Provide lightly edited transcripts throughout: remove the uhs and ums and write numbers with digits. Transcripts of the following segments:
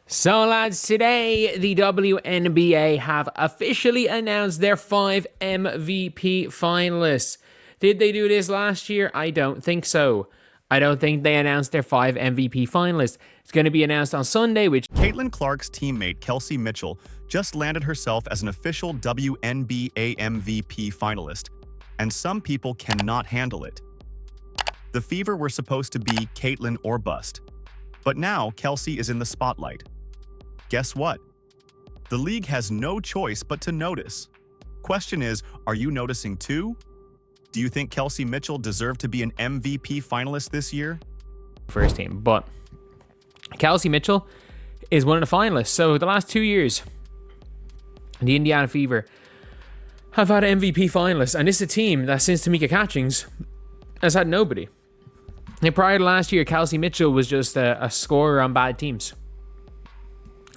So lads, today the WNBA have officially announced their 5 MVP finalists. Did they do this last year? I don't think so. I don't think they announced their 5 MVP finalists. It's going to be announced on Sunday, which Caitlin Clark's teammate Kelsey Mitchell just landed herself as an official WNBA MVP finalist, and some people cannot handle it. The Fever were supposed to be Caitlin or bust, but now Kelsey is in the spotlight. Guess what? The league has no choice but to notice. Question is, are you noticing too? Do you think Kelsey Mitchell deserved to be an MVP finalist this year? first team, but Kelsey Mitchell is one of the finalists. So the last 2 years, the Indiana Fever have had MVP finalists, and this is a team that since Tamika Catchings has had nobody. And prior to last year, Kelsey Mitchell was just a scorer on bad teams.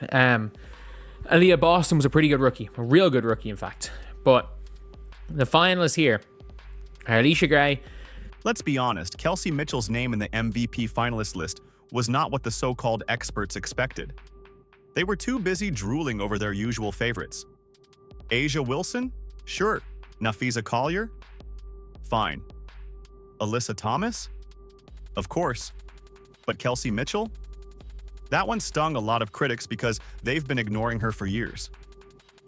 Aaliyah Boston was a pretty good rookie, a real good rookie, in fact. But the finalists here are Alicia Gray. Let's be honest, Kelsey Mitchell's name in the MVP finalist list was not what the so-called experts expected. They were too busy drooling over their usual favorites. Asia Wilson? Sure. Nafisa Collier? Fine. Alyssa Thomas? Of course. But Kelsey Mitchell? That one stung a lot of critics because they've been ignoring her for years.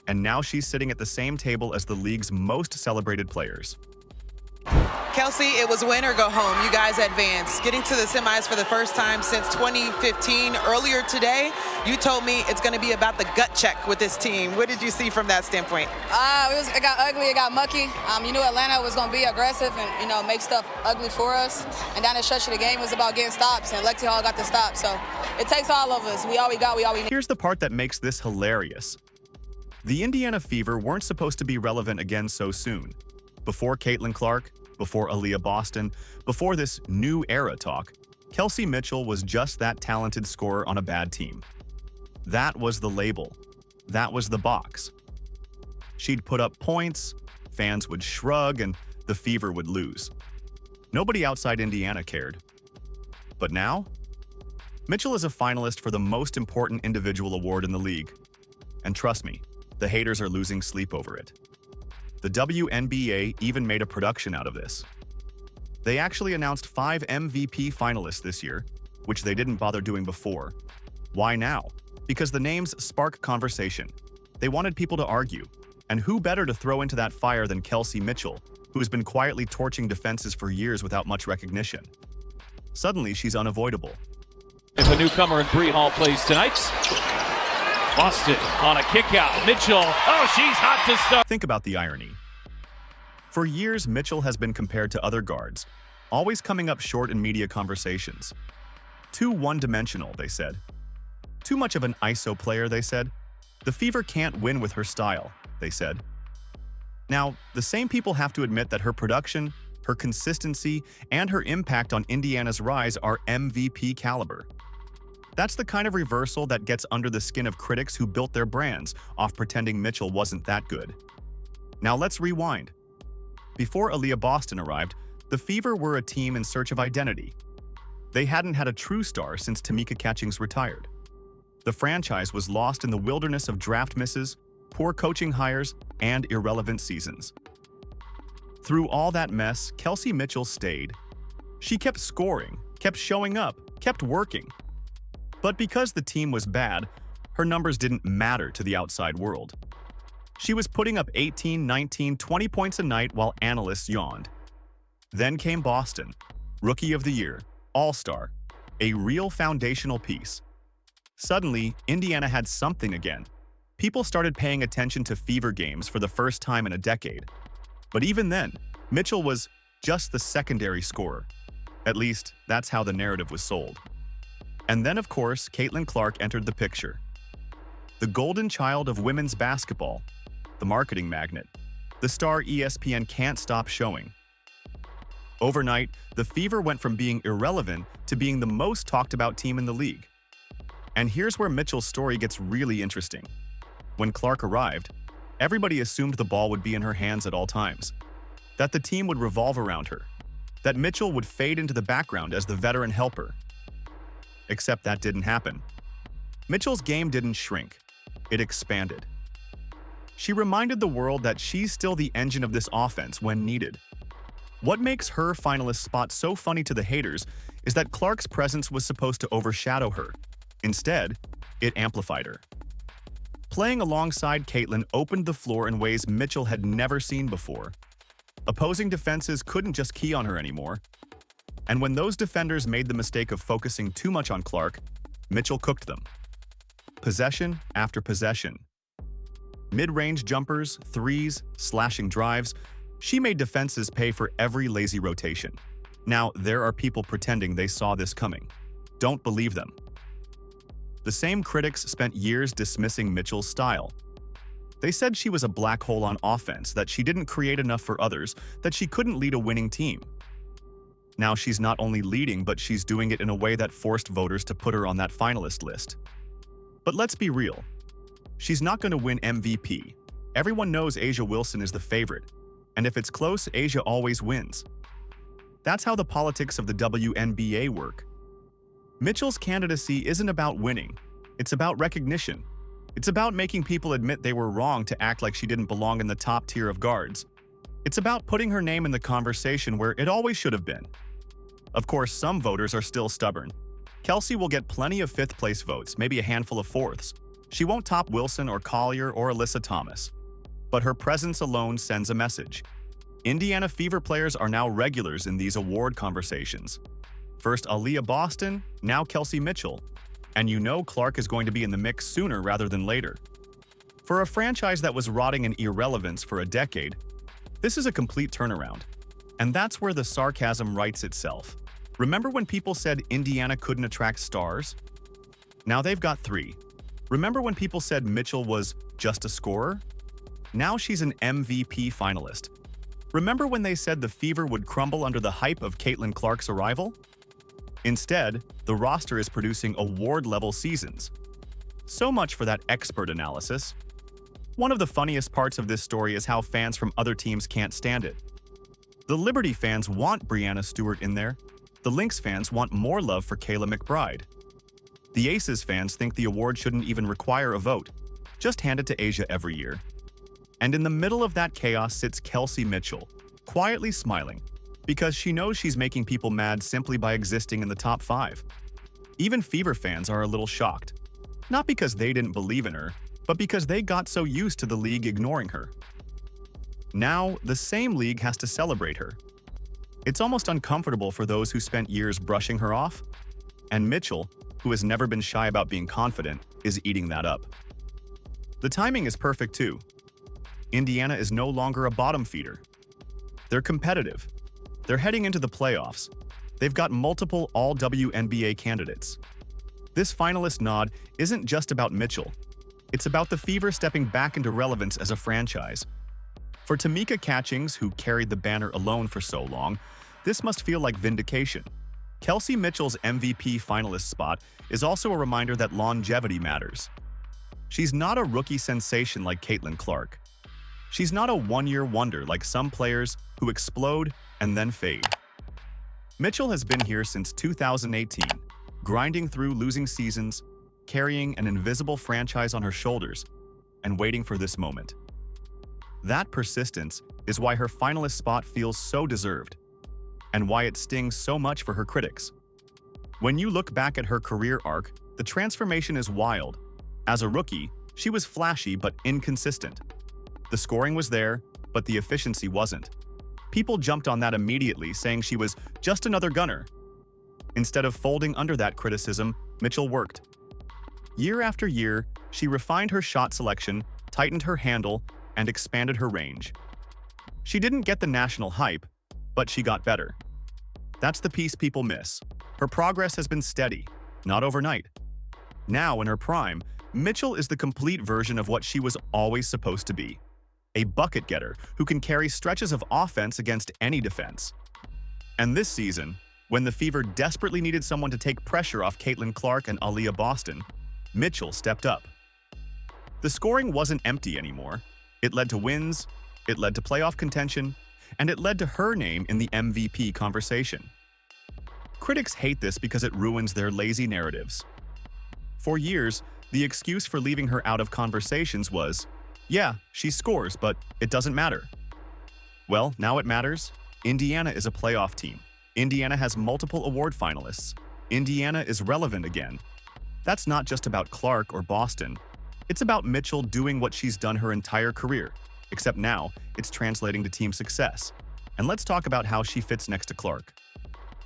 And now she's sitting at the same table as the league's most celebrated players. Kelsey, it was win or go home. You guys advanced. Getting to the semis for the first time since 2015. Earlier today, you told me it's going to be about the gut check with this team. What did you see from that standpoint? It got ugly, it got mucky. You knew Atlanta was going to be aggressive and, make stuff ugly for us. And down the stretch of the game was about getting stops, and Lexi Hall got the stop. So it takes all of us. We all we got, we all we need. Here's the part that makes this hilarious. The Indiana Fever weren't supposed to be relevant again so soon. Before Caitlin Clark, before Aaliyah Boston, before this new era talk, Kelsey Mitchell was just that talented scorer on a bad team. That was the label. That was the box. She'd put up points, fans would shrug, and the Fever would lose. Nobody outside Indiana cared. But now? Mitchell is a finalist for the most important individual award in the league. And trust me, the haters are losing sleep over it. The WNBA even made a production out of this. They actually announced 5 MVP finalists this year, which they didn't bother doing before. Why now? Because the names spark conversation. They wanted people to argue. And who better to throw into that fire than Kelsey Mitchell, who's been quietly torching defenses for years without much recognition? Suddenly, she's unavoidable. If a newcomer in Bree Hall plays tonight. Boston on a kick out. Mitchell, she's hot to start. Think about the irony. For years, Mitchell has been compared to other guards, always coming up short in media conversations. Too one-dimensional, they said. Too much of an ISO player, they said. The Fever can't win with her style, they said. Now, the same people have to admit that her production, her consistency, and her impact on Indiana's rise are MVP caliber. That's the kind of reversal that gets under the skin of critics who built their brands off pretending Mitchell wasn't that good. Now let's rewind. Before Aaliyah Boston arrived, the Fever were a team in search of identity. They hadn't had a true star since Tamika Catchings retired. The franchise was lost in the wilderness of draft misses, poor coaching hires, and irrelevant seasons. Through all that mess, Kelsey Mitchell stayed. She kept scoring, kept showing up, kept working. But because the team was bad, her numbers didn't matter to the outside world. She was putting up 18, 19, 20 points a night while analysts yawned. Then came Boston, Rookie of the Year, All-Star, a real foundational piece. Suddenly, Indiana had something again. People started paying attention to Fever games for the first time in a decade. But even then, Mitchell was just the secondary scorer. At least, that's how the narrative was sold. And then, of course, Caitlin Clark entered the picture. The golden child of women's basketball, the marketing magnet, the star ESPN can't stop showing. Overnight, the Fever went from being irrelevant to being the most talked about team in the league. And here's where Mitchell's story gets really interesting. When Clark arrived, everybody assumed the ball would be in her hands at all times, that the team would revolve around her, that Mitchell would fade into the background as the veteran helper. Except that didn't happen. Mitchell's game didn't shrink. It expanded. She reminded the world that she's still the engine of this offense when needed. What makes her finalist spot so funny to the haters is that Clark's presence was supposed to overshadow her. Instead, it amplified her. Playing alongside Caitlin opened the floor in ways Mitchell had never seen before. Opposing defenses couldn't just key on her anymore. And when those defenders made the mistake of focusing too much on Clark, Mitchell cooked them. Possession after possession. Mid-range jumpers, threes, slashing drives, she made defenses pay for every lazy rotation. Now, there are people pretending they saw this coming. Don't believe them. The same critics spent years dismissing Mitchell's style. They said she was a black hole on offense, that she didn't create enough for others, that she couldn't lead a winning team. Now she's not only leading, but she's doing it in a way that forced voters to put her on that finalist list. But let's be real. She's not going to win MVP. Everyone knows A'ja Wilson is the favorite, and if it's close, A'ja always wins. That's how the politics of the WNBA work. Mitchell's candidacy isn't about winning. It's about recognition. It's about making people admit they were wrong to act like she didn't belong in the top tier of guards. It's about putting her name in the conversation where it always should have been. Of course, some voters are still stubborn. Kelsey will get plenty of fifth-place votes, maybe a handful of fourths. She won't top Wilson or Collier or Alyssa Thomas. But her presence alone sends a message. Indiana Fever players are now regulars in these award conversations. First Aaliyah Boston, now Kelsey Mitchell. And you know Clark is going to be in the mix sooner rather than later. For a franchise that was rotting in irrelevance for a decade, this is a complete turnaround. And that's where the sarcasm writes itself. Remember when people said Indiana couldn't attract stars? Now they've got 3. Remember when people said Mitchell was just a scorer? Now she's an MVP finalist. Remember when they said the Fever would crumble under the hype of Caitlin Clark's arrival? Instead, the roster is producing award-level seasons. So much for that expert analysis. One of the funniest parts of this story is how fans from other teams can't stand it. The Liberty fans want Breanna Stewart in there. The Lynx fans want more love for Kayla McBride. The Aces fans think the award shouldn't even require a vote. Just hand it to A'ja every year. And in the middle of that chaos sits Kelsey Mitchell, quietly smiling, because she knows she's making people mad simply by existing in the top 5. Even Fever fans are a little shocked. Not because they didn't believe in her, but because they got so used to the league ignoring her. Now, the same league has to celebrate her. It's almost uncomfortable for those who spent years brushing her off. And Mitchell, who has never been shy about being confident, is eating that up. The timing is perfect too. Indiana is no longer a bottom feeder. They're competitive. They're heading into the playoffs. They've got multiple all-WNBA candidates. This finalist nod isn't just about Mitchell. It's about the Fever stepping back into relevance as a franchise. For Tamika Catchings, who carried the banner alone for so long, this must feel like vindication. Kelsey Mitchell's MVP finalist spot is also a reminder that longevity matters. She's not a rookie sensation like Caitlin Clark. She's not a one-year wonder like some players who explode and then fade. Mitchell has been here since 2018, grinding through losing seasons, carrying an invisible franchise on her shoulders, and waiting for this moment. That persistence is why her finalist spot feels so deserved, and why it stings so much for her critics. When you look back at her career arc, the transformation is wild. As a rookie, she was flashy but inconsistent. The scoring was there, but the efficiency wasn't. People jumped on that immediately, saying she was just another gunner. Instead of folding under that criticism, Mitchell worked. Year after year, she refined her shot selection, tightened her handle, and expanded her range. She didn't get the national hype, but she got better. That's the piece people miss. Her progress has been steady, not overnight. Now, in her prime, Mitchell is the complete version of what she was always supposed to be. A bucket getter who can carry stretches of offense against any defense. And this season, when the Fever desperately needed someone to take pressure off Caitlin Clark and Aaliyah Boston, Mitchell stepped up. The scoring wasn't empty anymore. It led to wins, it led to playoff contention, and it led to her name in the MVP conversation. Critics hate this because it ruins their lazy narratives. For years, The excuse for leaving her out of conversations was, yeah, she scores, but it doesn't matter. Well, now it matters. Indiana is a playoff team. Indiana has multiple award finalists. Indiana is relevant again. That's not just about Clark or Boston. It's about Mitchell doing what she's done her entire career, except now it's translating to team success. And let's talk about how she fits next to Clark.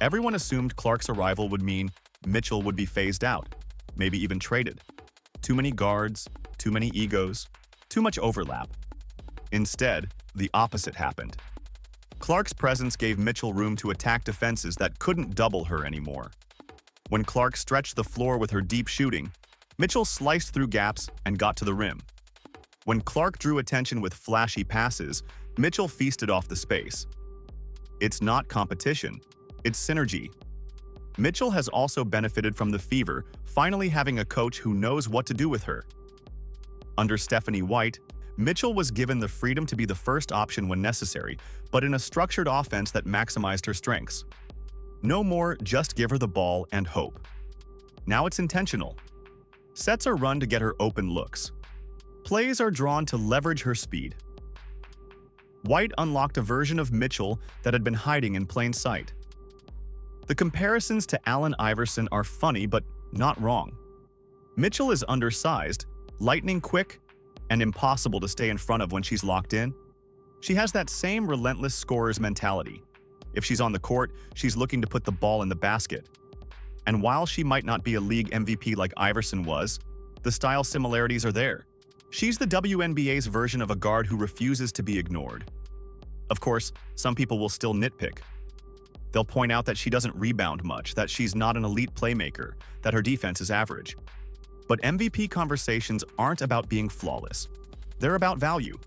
Everyone assumed Clark's arrival would mean Mitchell would be phased out, maybe even traded. Too many guards, too many egos, too much overlap. Instead, the opposite happened. Clark's presence gave Mitchell room to attack defenses that couldn't double her anymore. When Clark stretched the floor with her deep shooting, Mitchell sliced through gaps and got to the rim. When Clark drew attention with flashy passes, Mitchell feasted off the space. It's not competition, it's synergy. Mitchell has also benefited from the Fever finally having a coach who knows what to do with her. Under Stephanie White, Mitchell was given the freedom to be the first option when necessary, but in a structured offense that maximized her strengths. No more just give her the ball and hope. Now it's intentional. Sets are run to get her open looks. Plays are drawn to leverage her speed. White unlocked a version of Mitchell that had been hiding in plain sight. The comparisons to Allen Iverson are funny but not wrong. Mitchell is undersized, lightning quick, and impossible to stay in front of when she's locked in. She has that same relentless scorer's mentality. If she's on the court, she's looking to put the ball in the basket. And while she might not be a league MVP like Iverson was, the style similarities are there. She's the WNBA's version of a guard who refuses to be ignored. Of course, some people will still nitpick. They'll point out that she doesn't rebound much, that she's not an elite playmaker, that her defense is average. But MVP conversations aren't about being flawless. They're about value.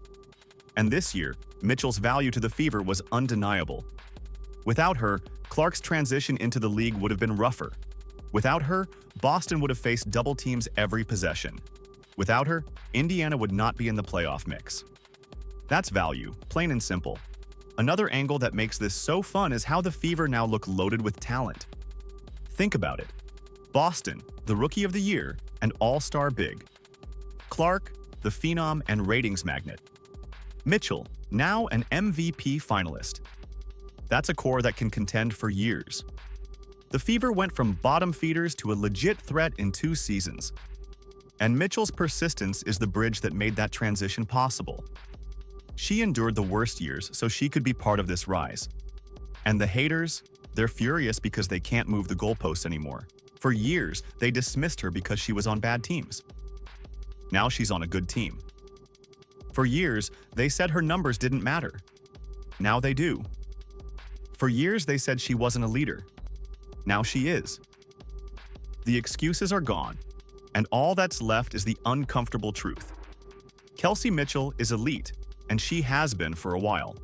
And this year, Mitchell's value to the Fever was undeniable. Without her, Clark's transition into the league would have been rougher. Without her, Boston would have faced double teams every possession. Without her, Indiana would not be in the playoff mix. That's value, plain and simple. Another angle that makes this so fun is how the Fever now look loaded with talent. Think about it. Boston, the Rookie of the Year, and All-Star big. Clark, the phenom and ratings magnet. Mitchell, now an MVP finalist. That's a core that can contend for years. The Fever went from bottom feeders to a legit threat in 2 seasons. And Mitchell's persistence is the bridge that made that transition possible. She endured the worst years so she could be part of this rise. And the haters, they're furious because they can't move the goalposts anymore. For years, they dismissed her because she was on bad teams. Now she's on a good team. For years, they said her numbers didn't matter. Now they do. For years, they said she wasn't a leader. Now she is. The excuses are gone, and all that's left is the uncomfortable truth. Kelsey Mitchell is elite, and she has been for a while.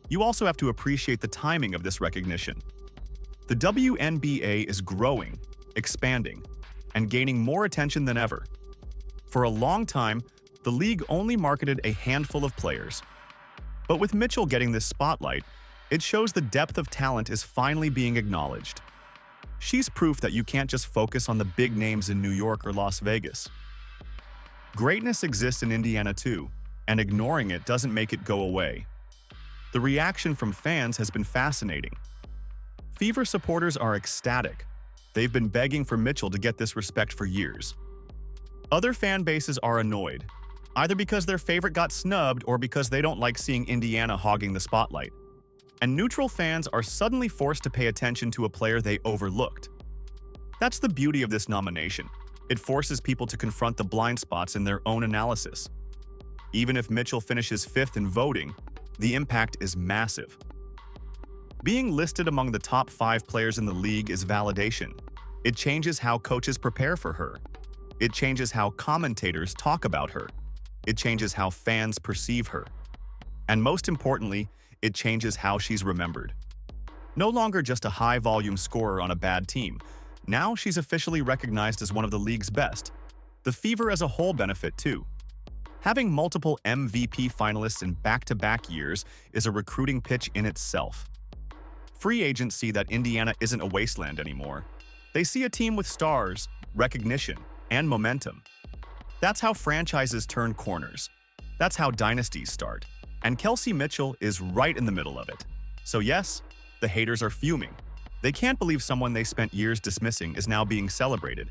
You also have to appreciate the timing of this recognition. The WNBA is growing, expanding, and gaining more attention than ever. For a long time, the league only marketed a handful of players. But with Mitchell getting this spotlight, it shows the depth of talent is finally being acknowledged. She's proof that you can't just focus on the big names in New York or Las Vegas. Greatness exists in Indiana too, and ignoring it doesn't make it go away. The reaction from fans has been fascinating. Fever supporters are ecstatic. They've been begging for Mitchell to get this respect for years. Other fan bases are annoyed, either because their favorite got snubbed or because they don't like seeing Indiana hogging the spotlight. And neutral fans are suddenly forced to pay attention to a player they overlooked. That's the beauty of this nomination. It forces people to confront the blind spots in their own analysis. Even if Mitchell finishes 5th in voting, the impact is massive. Being listed among the top 5 players in the league is validation. It changes how coaches prepare for her. It changes how commentators talk about her. It changes how fans perceive her. And most importantly, it changes how she's remembered. No longer just a high-volume scorer on a bad team, now she's officially recognized as one of the league's best. The Fever as a whole benefit too. Having multiple MVP finalists in back-to-back years is a recruiting pitch in itself. Free agents see that Indiana isn't a wasteland anymore. They see a team with stars, recognition, and momentum. That's how franchises turn corners. That's how dynasties start. And Kelsey Mitchell is right in the middle of it. So yes, the haters are fuming. They can't believe someone they spent years dismissing is now being celebrated.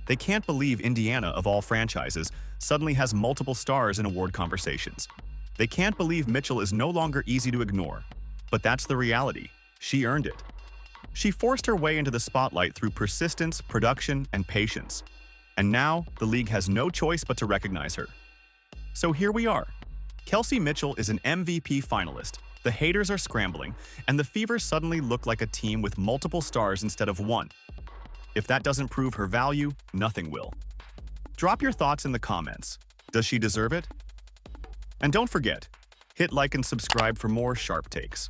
They can't believe Indiana, of all franchises, suddenly has multiple stars in award conversations. They can't believe Mitchell is no longer easy to ignore. But that's the reality. She earned it. She forced her way into the spotlight through persistence, production, and patience. And now, the league has no choice but to recognize her. So here we are. Kelsey Mitchell is an MVP finalist. The haters are scrambling, and the Fever suddenly look like a team with multiple stars instead of one. If that doesn't prove her value, nothing will. Drop your thoughts in the comments. Does she deserve it? And don't forget, hit like and subscribe for more sharp takes.